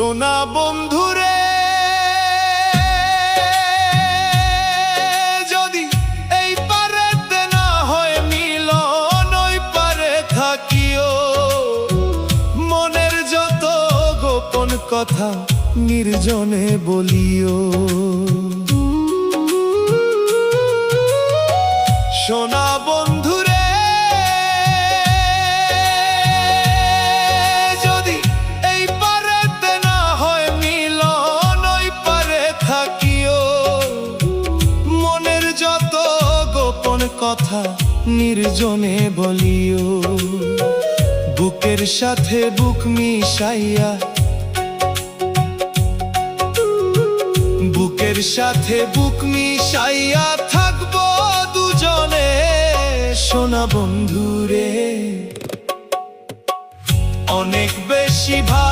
সোনা বন্ধুরে, যদি এই পারেতে না হয় মিলন, ওই পারে থাকিও। মনের যত গোপন কথা নির্জনে বলিও। সোনা বন্ধুরে, যদি এই পারেতে না হয় মিলন, ওই পারে থাকিও। মনের যত গোপন কথা নির্জনে বলিও। বুকের সাথে বুক মিশাইয়া, বুকের সাথে বুক মিশাইয়া থাকবো দুজনে। সোনা বন্ধুরে, অনেক বেশি ভালো।